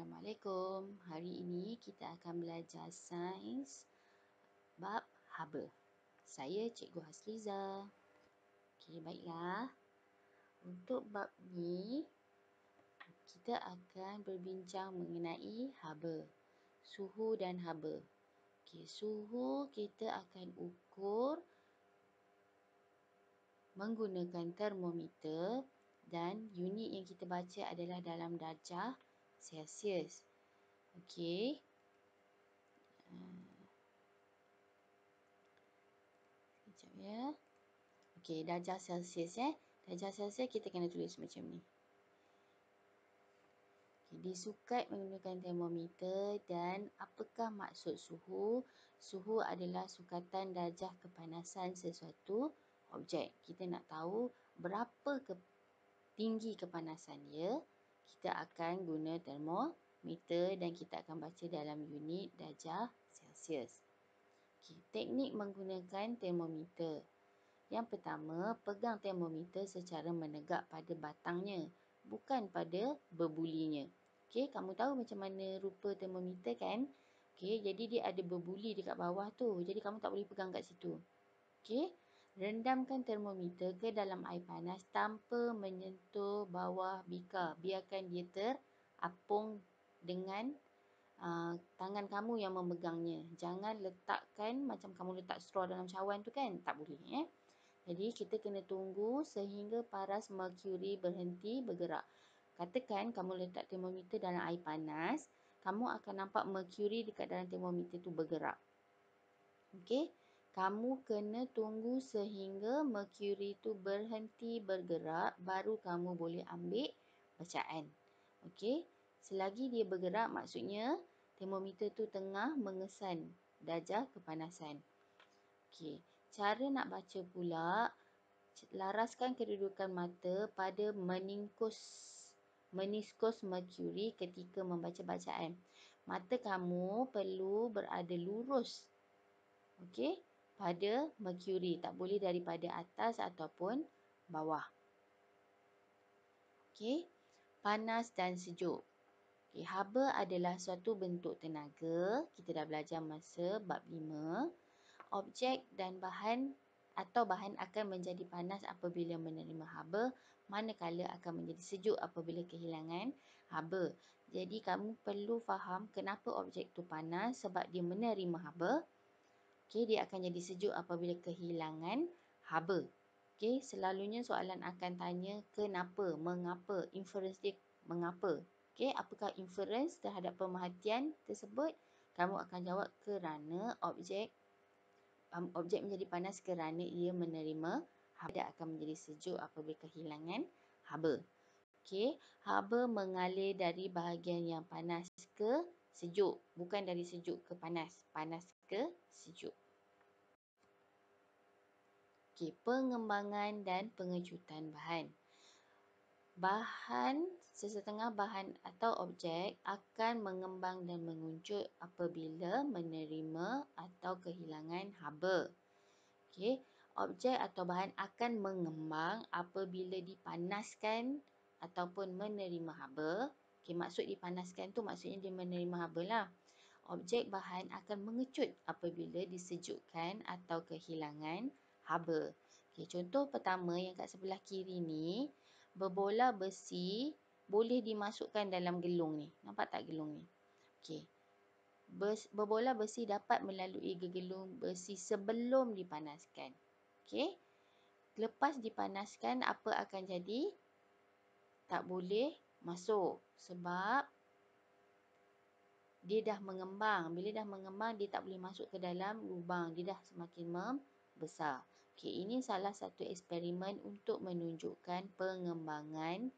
Assalamualaikum. Hari ini kita akan belajar sains bab haba. Saya Cikgu Hasliza. Okey, baiklah. Untuk bab ni kita akan berbincang mengenai haba, suhu dan haba. Okey, suhu kita akan ukur menggunakan termometer dan unit yang kita baca adalah dalam darjah Celsius. Okey. Sekejap ya. Okey, darjah Celsius Darjah Celsius kita kena tulis macam ni. Okay, disukat menggunakan termometer dan apakah maksud suhu? Suhu adalah sukatan darjah kepanasan sesuatu objek. Kita nak tahu berapa tinggi kepanasan dia. Kita akan guna termometer dan kita akan baca dalam unit darjah Celsius. Okay, teknik menggunakan termometer. Yang pertama, pegang termometer secara menegak pada batangnya, bukan pada berbulinya. Okey, kamu tahu macam mana rupa termometer kan? Okey, jadi dia ada berbuli dekat bawah tu. Jadi kamu tak boleh pegang kat situ. Okey, rendamkan termometer ke dalam air panas tanpa menyentuh bawah bikar. Biarkan dia terapung dengan tangan kamu yang memegangnya. Jangan letakkan macam kamu letak straw dalam cawan tu kan? Tak boleh. Jadi kita kena tunggu sehingga paras merkuri berhenti bergerak. Katakan kamu letak termometer dalam air panas, kamu akan nampak merkuri dekat dalam termometer tu bergerak. Okey, kamu kena tunggu sehingga merkuri tu berhenti bergerak, baru kamu boleh ambil bacaan. Okey, selagi dia bergerak maksudnya termometer tu tengah mengesan darjah kepanasan. Okey, cara nak baca pula, laraskan kedudukan mata pada meniskus merkuri ketika membaca bacaan. Mata kamu perlu berada lurus, okey, pada merkuri. Tak boleh daripada atas ataupun bawah. Okey, panas dan sejuk. Okey, haba adalah suatu bentuk tenaga. Kita dah belajar masa bab 5. Objek dan bahan akan menjadi panas apabila menerima haba, manakala akan menjadi sejuk apabila kehilangan haba. Jadi kamu perlu faham kenapa objek tu panas, sebab dia menerima haba. Okey, dia akan jadi sejuk apabila kehilangan haba. Okey, selalunya soalan akan tanya kenapa, mengapa, inference dia mengapa. Okey, apakah inference terhadap pemerhatian tersebut? Kamu akan jawab kerana objek menjadi panas kerana ia menerima haba. Dia akan menjadi sejuk apabila kehilangan haba. Okey, haba mengalir dari bahagian yang panas ke sejuk, bukan dari sejuk ke panas, panas ke sejuk. Okey, pengembangan dan pengecutan bahan. Sesetengah bahan atau objek akan mengembang dan menguncut apabila menerima atau kehilangan haba. Okey, objek atau bahan akan mengembang apabila dipanaskan ataupun menerima haba. Okey, maksud dipanaskan tu maksudnya dia menerima haba lah. Objek bahan akan mengecut apabila disejukkan atau kehilangan haba. Okey, contoh pertama yang kat sebelah kiri ni, berbola besi boleh dimasukkan dalam gelung ni. Nampak tak gelung ni? Okey. Berbola besi dapat melalui gelung besi sebelum dipanaskan. Okey. Lepas dipanaskan, apa akan jadi? Tak boleh masuk sebab dia dah mengembang. Bila dah mengembang, dia tak boleh masuk ke dalam lubang. Dia dah semakin membesar. Okey, ini salah satu eksperimen untuk menunjukkan pengembangan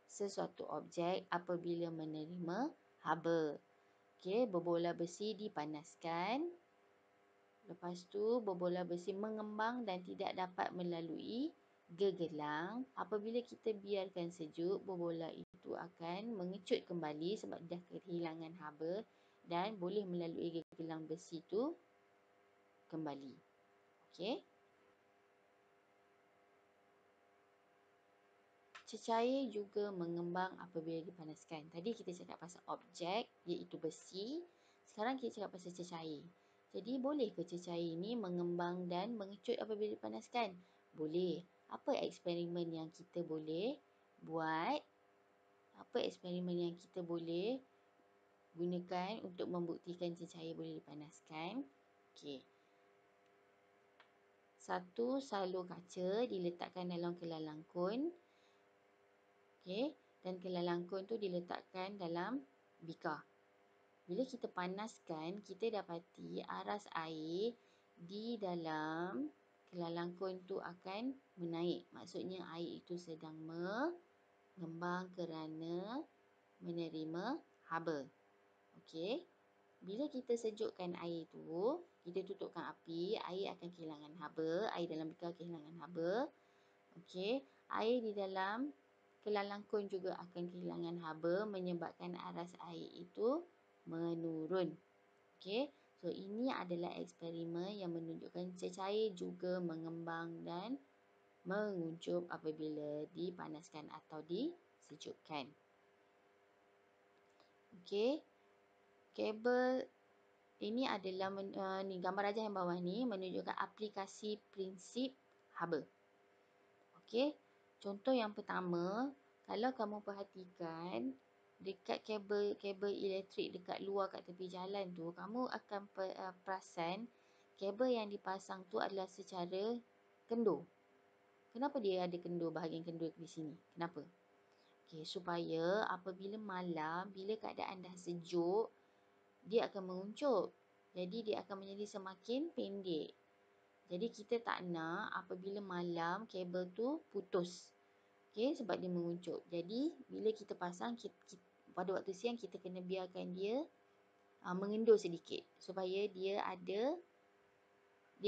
sesuatu objek apabila menerima haba. Okey, berbola besi dipanaskan. Lepas tu, berbola besi mengembang dan tidak dapat melalui gegelang. Apabila kita biarkan sejuk, berbola itu akan mengecut kembali sebab dah kehilangan haba dan boleh melalui gegelang besi itu kembali. Okey. cecair juga mengembang apabila dipanaskan. Tadi kita cakap pasal objek, iaitu besi. Sekarang kita cakap pasal cecair. Jadi, boleh ke cecair ini mengembang dan mengecut apabila dipanaskan? Boleh. Apa eksperimen yang kita boleh buat? Apa eksperimen yang kita boleh gunakan untuk membuktikan cecair boleh dipanaskan? Okey. Satu salur kaca diletakkan dalam kelalangkun. Okey, dan kelalangkun tu diletakkan dalam bikar. Bila kita panaskan, kita dapati aras air di dalam kelalangkun tu akan menaik. Maksudnya air itu sedang mengembang kerana menerima haba. Okey. Bila kita sejukkan air tu, kita tutupkan api, air akan kehilangan haba, air dalam bikar kehilangan haba. Okey, air di dalam kelalangkun juga akan kehilangan haba menyebabkan aras air itu menurun. Okey, so ini adalah eksperimen yang menunjukkan cecair juga mengembang dan menguncup apabila dipanaskan atau disejukkan. Okey, kabel ini adalah ni gambar rajah yang bawah ni menunjukkan aplikasi prinsip haba. Okey, contoh yang pertama, kalau kamu perhatikan dekat kabel elektrik dekat luar kat tepi jalan tu, kamu akan perasan kabel yang dipasang tu adalah secara kendur. Kenapa dia ada kendur, bahagian kendur di sini? Kenapa? Okey, supaya apabila malam, bila keadaan dah sejuk, dia akan menguncup. Jadi dia akan menjadi semakin pendek. Jadi kita tak nak apabila malam kabel tu putus. Okey, sebab dia menguncup. Jadi bila kita pasang, pada waktu siang kita kena biarkan dia mengendur sedikit supaya dia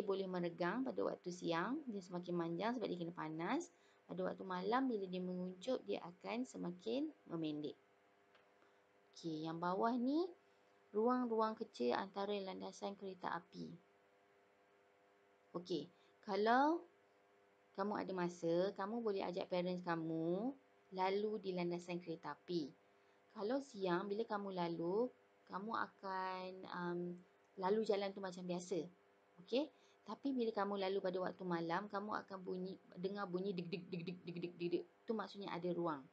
boleh meregang pada waktu siang, dia semakin panjang sebab dia kena panas. Pada waktu malam bila dia menguncup, dia akan semakin memendek. Okey, yang bawah ni ruang-ruang kecil antara landasan kereta api. Okey, kalau kamu ada masa, kamu boleh ajak parents kamu lalu di landasan kereta api. Kalau siang, bila kamu lalu, kamu akan lalu jalan tu macam biasa. Okey? Tapi bila kamu lalu pada waktu malam, kamu akan dengar bunyi deg-deg. Tu maksudnya ada ruang.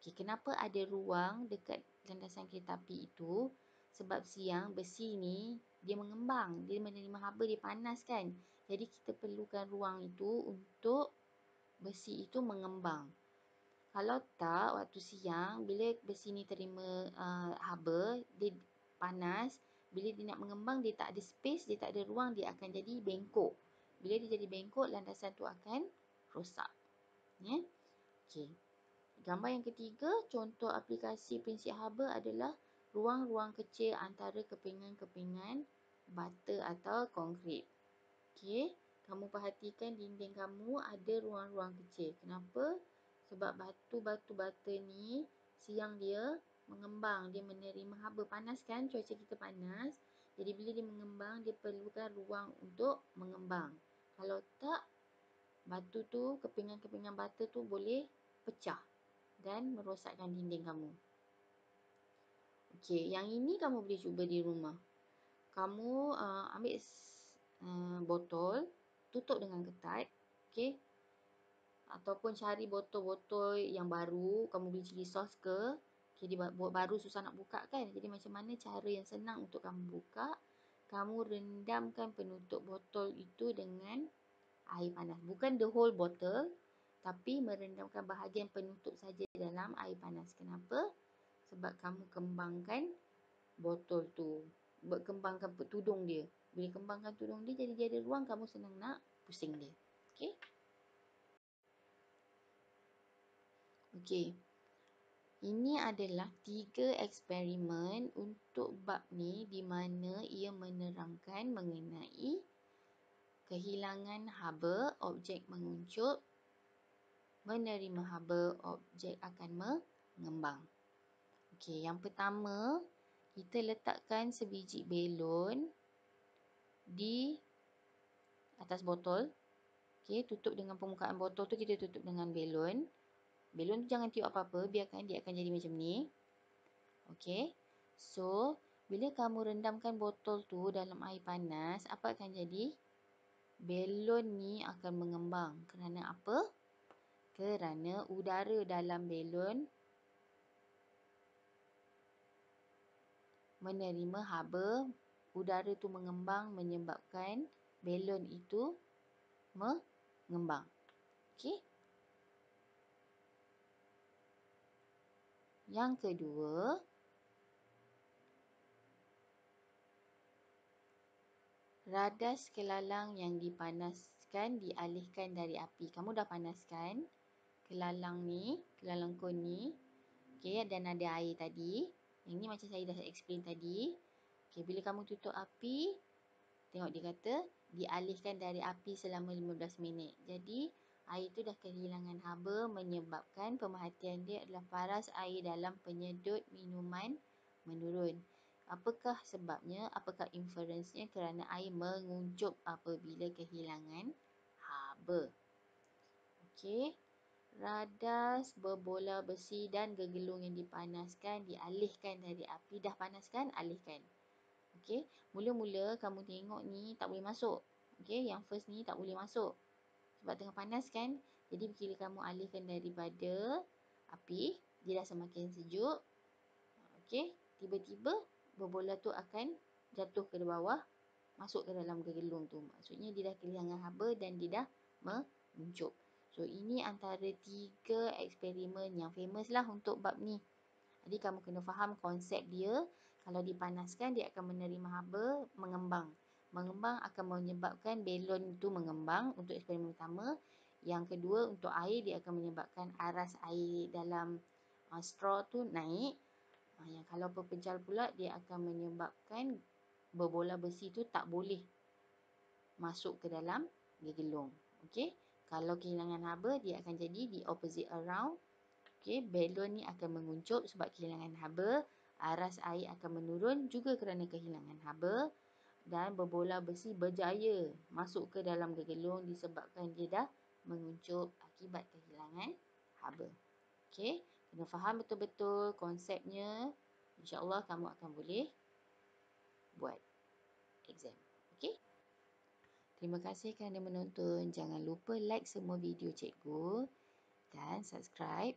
Okey, kenapa ada ruang dekat landasan kereta api itu? Sebab siang besi ni dia mengembang, dia menerima haba, dia panas kan. Jadi kita perlukan ruang itu untuk besi itu mengembang. Kalau tak, waktu siang, bila besi ni terima haba, dia panas. Bila dia nak mengembang, dia tak ada space, dia tak ada ruang, dia akan jadi bengkok. Bila dia jadi bengkok, landasan tu akan rosak. Ya? Okey. Gambar yang ketiga, contoh aplikasi prinsip haba adalah ruang-ruang kecil antara kepingan-kepingan bata atau konkrit. Okey, kamu perhatikan dinding kamu ada ruang-ruang kecil. Kenapa? Sebab batu-batu bata ni siang dia mengembang, dia menerima haba. Panas kan, cuaca kita panas. Jadi bila dia mengembang, dia perlukan ruang untuk mengembang. Kalau tak, batu tu, kepingan-kepingan bata tu boleh pecah dan merosakkan dinding kamu. Okey, yang ini kamu boleh cuba di rumah. Kamu ambil botol, tutup dengan ketat. Okey. Ataupun cari botol-botol yang baru, kamu beli chili sauce ke. Okey, dia baru susah nak buka kan. Jadi macam mana cara yang senang untuk kamu buka? Kamu rendamkan penutup botol itu dengan air panas. Bukan the whole bottle, tapi merendamkan bahagian penutup saja dalam air panas. Kenapa? Sebab kamu kembangkan botol tu. Kembangkan tudung dia. Bila kembangkan tudung dia, jadi dia ada ruang, kamu senang nak pusing dia. Okey? Okey. Ini adalah 3 eksperimen untuk bab ni di mana ia menerangkan mengenai kehilangan haba, objek menguncup, menerima haba, objek akan mengembang. Okey, yang pertama, kita letakkan sebiji belon di atas botol. Okey, tutup dengan permukaan botol tu, kita tutup dengan belon. Belon tu jangan tiup apa-apa, biarkan dia akan jadi macam ni. Okey. So, bila kamu rendamkan botol tu dalam air panas, apa akan jadi? Belon ni akan mengembang. Kerana apa? Kerana udara dalam belon menerima haba, udara tu mengembang menyebabkan belon itu mengembang. Okey. Yang kedua, radas kelalang yang dipanaskan dialihkan dari api. Kamu dah panaskan kelalang ni, kelalang kon ni. Okey, dan ada air tadi. Yang ni macam saya dah explain tadi. Okey, bila kamu tutup api, tengok dia kata dialihkan dari api selama 15 minit. Jadi, air tu dah kehilangan haba menyebabkan pemerhatian dia adalah paras air dalam penyedut minuman menurun. Apakah sebabnya? Apakah inference-nya? Kerana air menguncup apabila kehilangan haba. Okey. Radas, berbola besi dan gegelung yang dipanaskan dialihkan dari api. Dah panaskan, alihkan. Okey, mula-mula kamu tengok ni tak boleh masuk. Okey, yang first ni tak boleh masuk. Sebab tengah panas kan. Jadi bila kamu alihkan daripada api, dia dah semakin sejuk. Okey, tiba-tiba berbola tu akan jatuh ke bawah, masuk ke dalam gegelung tu. Maksudnya dia dah kehilangan haba dan dia dah menguncup. So, ini antara 3 eksperimen yang famous lah untuk bab ni. Jadi, kamu kena faham konsep dia. Kalau dipanaskan, dia akan menerima haba, mengembang. Mengembang akan menyebabkan belon itu mengembang untuk eksperimen pertama. Yang kedua, untuk air, dia akan menyebabkan aras air dalam straw tu naik. Yang kalau berpencal pula, dia akan menyebabkan berbola besi tu tak boleh masuk ke dalam gegelung. Okey. Kalau kehilangan haba, dia akan jadi the opposite around. Okey, belon ni akan menguncup sebab kehilangan haba. Aras air akan menurun juga kerana kehilangan haba. Dan berbola besi berjaya masuk ke dalam gegelung disebabkan dia dah menguncup akibat kehilangan haba. Okey, kena faham betul-betul konsepnya. InsyaAllah kamu akan boleh buat exam. Okey. Terima kasih kerana menonton. Jangan lupa like semua video cikgu dan subscribe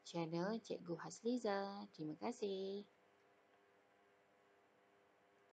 channel Cikgu Hasliza. Terima kasih.